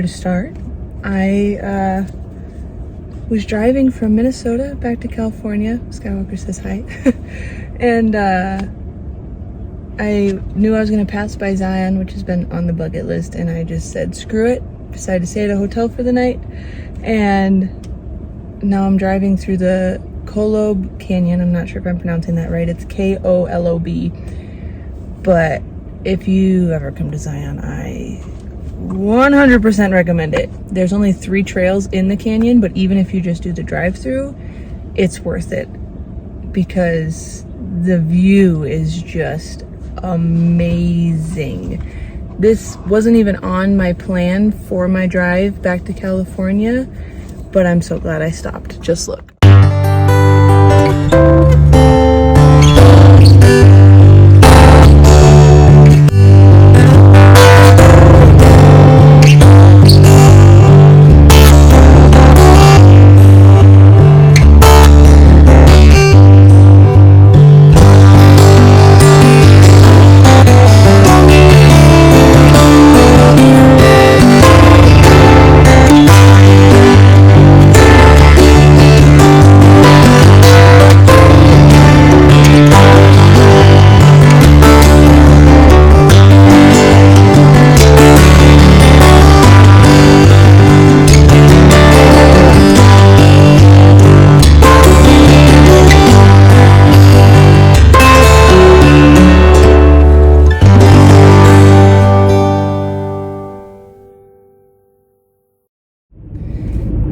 to start. I was driving from Minnesota back to California. Skywalker says hi. And I knew I was going to pass by Zion, which has been on the bucket list, and I just said screw it. Decided to stay at a hotel for the night, and now I'm driving through the Kolob Canyon. I'm not sure if I'm pronouncing that right. It's K-O-L-O-B. But if you ever come to Zion, I 100% recommend it. There's only 3 trails in the canyon, but even if you just do the drive-through, it's worth it because the view is just amazing. This wasn't even on my plan for my drive back to California, but I'm so glad I stopped. Just look.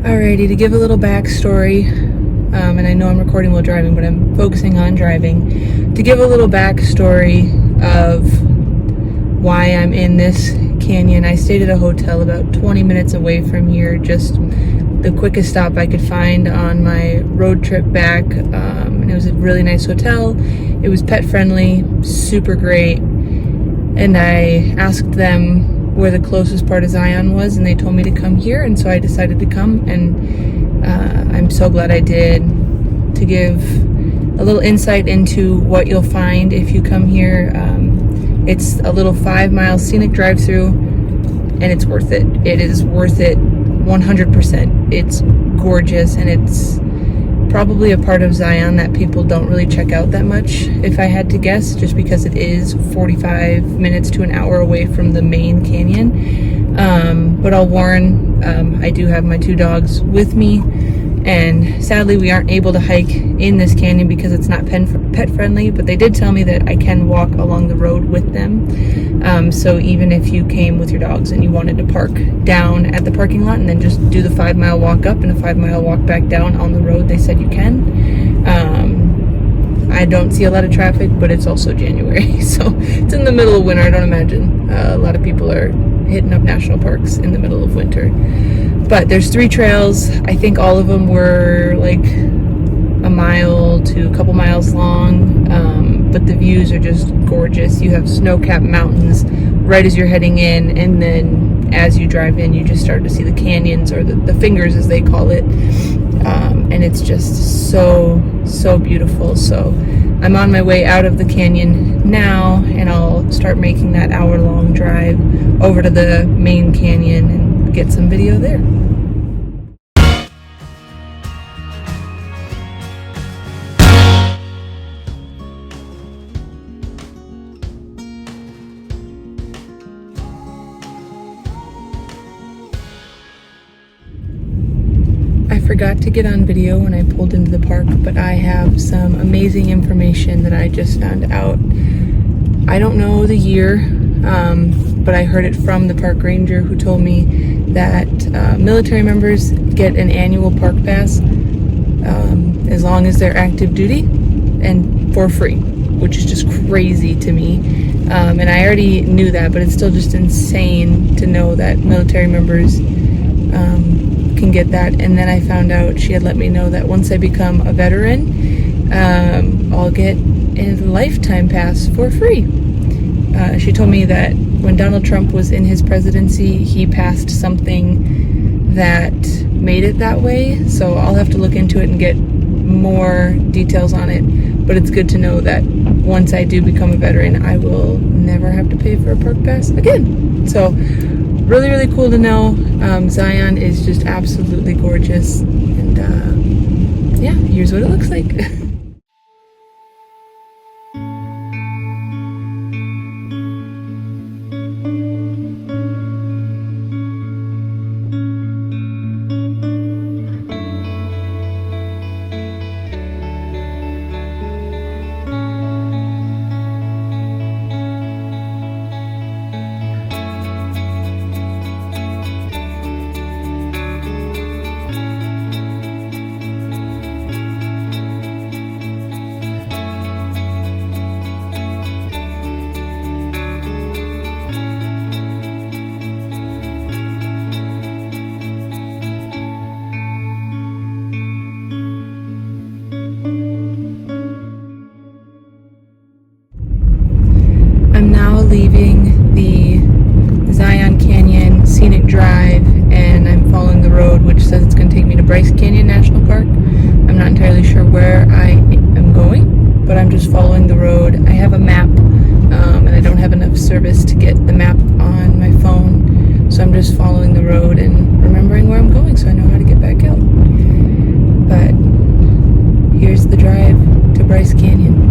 Alrighty, to give a little backstory, and I know I'm recording while driving, but I'm focusing on driving. To give a little backstory of why I'm in this canyon, I stayed at a hotel about 20 minutes away from here, just the quickest stop I could find on my road trip back, and it was a really nice hotel. It was pet friendly, super great, and I asked them where the closest part of Zion was, and they told me to come here, and so I decided to come, and I'm so glad I did. To give a little insight into what you'll find if you come here, it's a little 5-mile scenic drive-through, and it's worth it. It is worth it 100%. It's gorgeous, and it's probably a part of Zion that people don't really check out that much, if I had to guess, just because it is 45 minutes to an hour away from the main canyon. But I'll warn, I do have my 2 dogs with me, and sadly we aren't able to hike in this canyon because it's not pet friendly, but they did tell me that I can walk along the road with them. So even if you came with your dogs and you wanted to park down at the parking lot and then just do the 5-mile walk up and a 5-mile walk back down on the road, they said you can. I don't see a lot of traffic, but it's also January, so it's in the middle of winter. I don't imagine a lot of people are hitting up national parks in the middle of winter. But there's 3 trails. I think all of them were like a mile to a couple miles long, but the views are just gorgeous. You have snow-capped mountains right as you're heading in, and then as you drive in, you just start to see the canyons, or the fingers as they call it, and it's just so beautiful. So I'm on my way out of the canyon now, and I'll start making that hour-long drive over to the main canyon and get some video there. I forgot to get on video when I pulled into the park, but I have some amazing information that I just found out. I don't know the year, but I heard it from the park ranger, who told me that military members get an annual park pass as long as they're active duty and for free, which is just crazy to me. And I already knew that, but it's still just insane to know that military members can get that. And then I found out she had let me know that once I become a veteran, I'll get a lifetime pass for free. She told me that when Donald Trump was in his presidency, he passed something that made it that way, so I'll have to look into it and get more details on it. But it's good to know that once I do become a veteran, I will never have to pay for a park pass again. So really, really cool to know. Zion is just absolutely gorgeous. And yeah, here's what it looks like. I'm now leaving the Zion Canyon Scenic Drive, and I'm following the road which says it's going to take me to Bryce Canyon National Park. I'm not entirely sure where I am going, but I'm just following the road. I have a map, and I don't have enough service to get the map on my phone, so I'm just following the road and remembering where I'm going so I know how to get back out. But here's the drive to Bryce Canyon.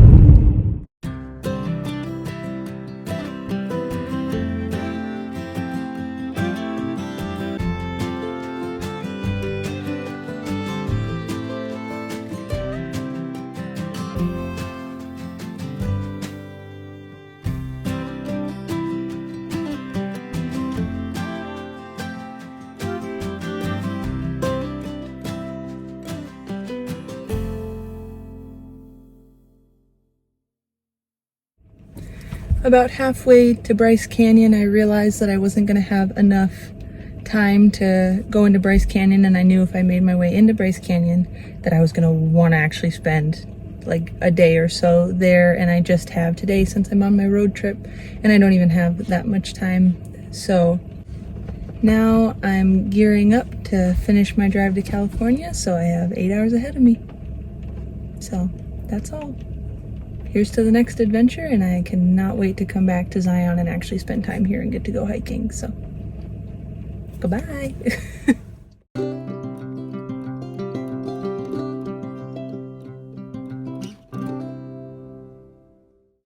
About halfway to Bryce Canyon, I realized that I wasn't going to have enough time to go into Bryce Canyon, and I knew if I made my way into Bryce Canyon that I was going to want to actually spend like a day or so there, and I just have today since I'm on my road trip, and I don't even have that much time. So now I'm gearing up to finish my drive to California, so I have 8 hours ahead of me. So that's all. Here's to the next adventure, and I cannot wait to come back to Zion and actually spend time here and get to go hiking. So, goodbye.